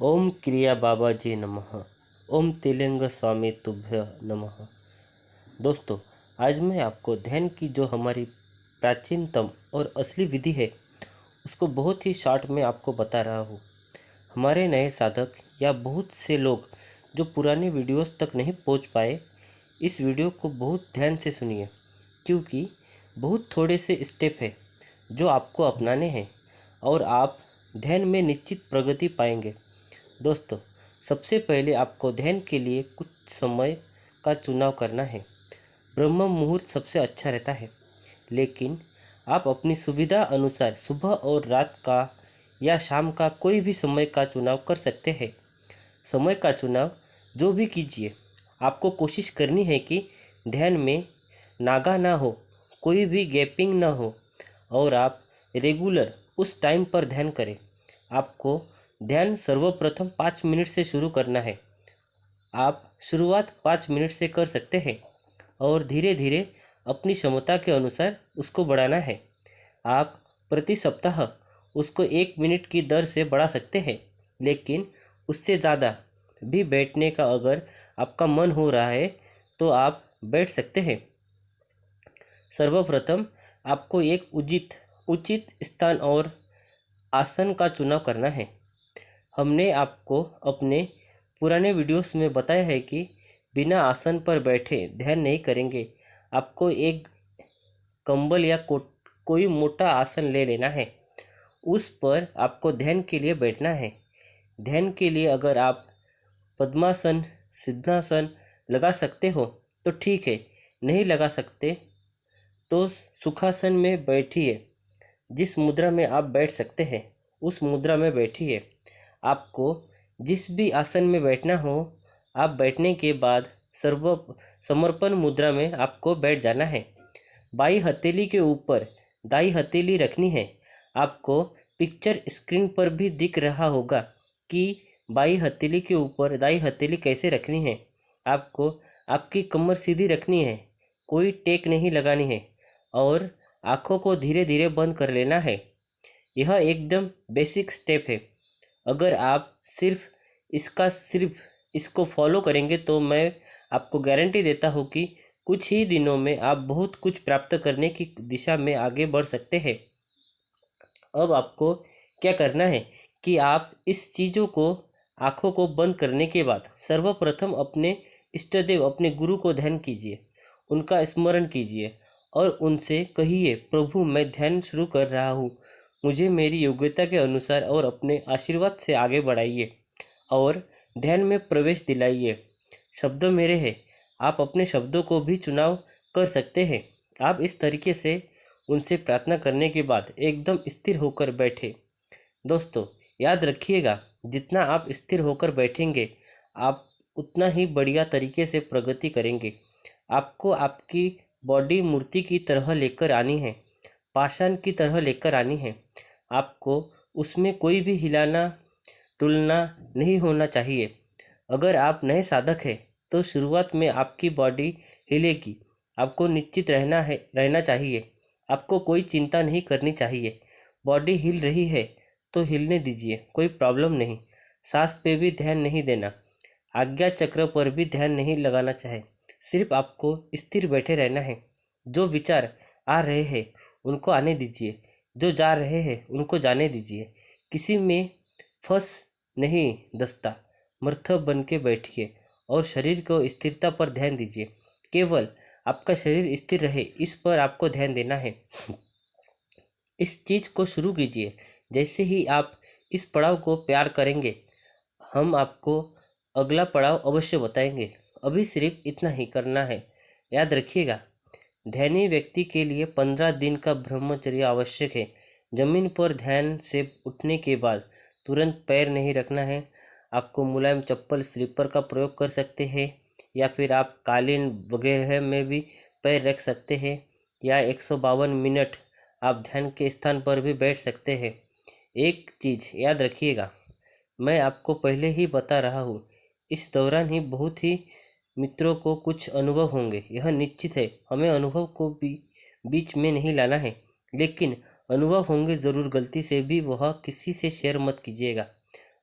ओम क्रिया बाबाजी नमः। ओम तिलिंग स्वामी तुभ्य नमः। दोस्तों, आज मैं आपको ध्यान की जो हमारी प्राचीनतम और असली विधि है उसको बहुत ही शॉर्ट में आपको बता रहा हूँ। हमारे नए साधक या बहुत से लोग जो पुराने वीडियोस तक नहीं पहुँच पाए, इस वीडियो को बहुत ध्यान से सुनिए, क्योंकि बहुत थोड़े से स्टेप है जो आपको अपनाने हैं और आप ध्यान में निश्चित प्रगति पाएंगे। दोस्तों, सबसे पहले आपको ध्यान के लिए कुछ समय का चुनाव करना है। ब्रह्म मुहूर्त सबसे अच्छा रहता है, लेकिन आप अपनी सुविधा अनुसार सुबह और रात का या शाम का कोई भी समय का चुनाव कर सकते हैं। समय का चुनाव जो भी कीजिए, आपको कोशिश करनी है कि ध्यान में नागा ना हो, कोई भी गैपिंग ना हो और आप रेगुलर उस टाइम पर ध्यान करें। आपको ध्यान सर्वप्रथम 5 मिनट से शुरू करना है। आप शुरुआत 5 मिनट से कर सकते हैं और धीरे धीरे अपनी क्षमता के अनुसार उसको बढ़ाना है। आप प्रति सप्ताह उसको 1 मिनट की दर से बढ़ा सकते हैं, लेकिन उससे ज़्यादा भी बैठने का अगर आपका मन हो रहा है तो आप बैठ सकते हैं। सर्वप्रथम आपको एक उचित स्थान और आसन का चुनाव करना है। हमने आपको अपने पुराने वीडियोस में बताया है कि बिना आसन पर बैठे ध्यान नहीं करेंगे। आपको एक कंबल या कोई मोटा आसन ले लेना है, उस पर आपको ध्यान के लिए बैठना है। ध्यान के लिए अगर आप पद्मासन, सिद्धासन लगा सकते हो तो ठीक है, नहीं लगा सकते तो सुखासन में बैठिए। जिस मुद्रा में आप बैठ सकते हैं उस मुद्रा में बैठिए। आपको जिस भी आसन में बैठना हो, आप बैठने के बाद समर्पण मुद्रा में आपको बैठ जाना है। बाई हथेली के ऊपर दाई हथेली रखनी है। आपको पिक्चर स्क्रीन पर भी दिख रहा होगा कि बाई हथेली के ऊपर दाई हथेली कैसे रखनी है। आपको आपकी कमर सीधी रखनी है, कोई टेक नहीं लगानी है और आँखों को धीरे धीरे बंद कर लेना है। यह एकदम बेसिक स्टेप है। अगर आप सिर्फ इसको फॉलो करेंगे तो मैं आपको गारंटी देता हूँ कि कुछ ही दिनों में आप बहुत कुछ प्राप्त करने की दिशा में आगे बढ़ सकते हैं। अब आपको क्या करना है कि आप इस चीज़ों को आँखों को बंद करने के बाद सर्वप्रथम अपने इष्टदेव, अपने गुरु को ध्यान कीजिए, उनका स्मरण कीजिए और उनसे कहिए, प्रभु मैं ध्यान शुरू कर रहा हूँ, मुझे मेरी योग्यता के अनुसार और अपने आशीर्वाद से आगे बढ़ाइए और ध्यान में प्रवेश दिलाइए। शब्द मेरे हैं, आप अपने शब्दों को भी चुनाव कर सकते हैं। आप इस तरीके से उनसे प्रार्थना करने के बाद एकदम स्थिर होकर बैठे। दोस्तों, याद रखिएगा, जितना आप स्थिर होकर बैठेंगे आप उतना ही बढ़िया तरीके से प्रगति करेंगे। आपको आपकी बॉडी मूर्ति की तरह लेकर आनी है, पाषाण की तरह लेकर आनी है। आपको उसमें कोई भी हिलाना टुलना नहीं होना चाहिए। अगर आप नए साधक हैं तो शुरुआत में आपकी बॉडी हिलेगी, आपको निश्चित रहना चाहिए। आपको कोई चिंता नहीं करनी चाहिए। बॉडी हिल रही है तो हिलने दीजिए, कोई प्रॉब्लम नहीं। सांस पे भी ध्यान नहीं देना, आज्ञा चक्र पर भी ध्यान नहीं लगाना चाहे। सिर्फ आपको स्थिर बैठे रहना है। जो विचार आ रहे हैं उनको आने दीजिए, जो जा रहे हैं उनको जाने दीजिए। किसी में फंस नहीं दस्ता, मृतक बन के बैठिए और शरीर को स्थिरता पर ध्यान दीजिए। केवल आपका शरीर स्थिर रहे, इस पर आपको ध्यान देना है। इस चीज़ को शुरू कीजिए। जैसे ही आप इस पड़ाव को प्यार करेंगे, हम आपको अगला पड़ाव अवश्य बताएंगे। अभी सिर्फ इतना ही करना है। याद रखिएगा, ध्यानी व्यक्ति के लिए 15 दिन का ब्रह्मचर्य आवश्यक है। जमीन पर ध्यान से उठने के बाद तुरंत पैर नहीं रखना है। आपको मुलायम चप्पल स्लीपर का प्रयोग कर सकते हैं या फिर आप कालीन वगैरह में भी पैर रख सकते हैं, या 152 मिनट आप ध्यान के स्थान पर भी बैठ सकते हैं। एक चीज़ याद रखिएगा, मैं आपको पहले ही बता रहा हूँ, इस दौरान ही बहुत ही मित्रों को कुछ अनुभव होंगे, यह निश्चित है। हमें अनुभव को भी बीच में नहीं लाना है, लेकिन अनुभव होंगे ज़रूर। गलती से भी वह किसी से शेयर मत कीजिएगा।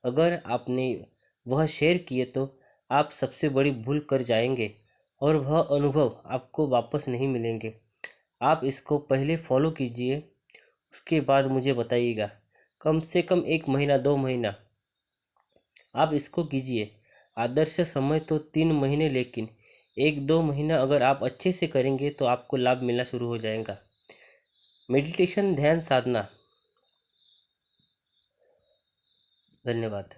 अगर आपने वह शेयर किए तो आप सबसे बड़ी भूल कर जाएंगे और वह अनुभव आपको वापस नहीं मिलेंगे। आप इसको पहले फॉलो कीजिए, उसके बाद मुझे बताइएगा। कम से कम 1 महीना 2 महीना आप इसको कीजिए। आदर्श समय तो 3 महीने, लेकिन 1-2 महीना अगर आप अच्छे से करेंगे तो आपको लाभ मिलना शुरू हो जाएगा। मेडिटेशन, ध्यान साधना। धन्यवाद।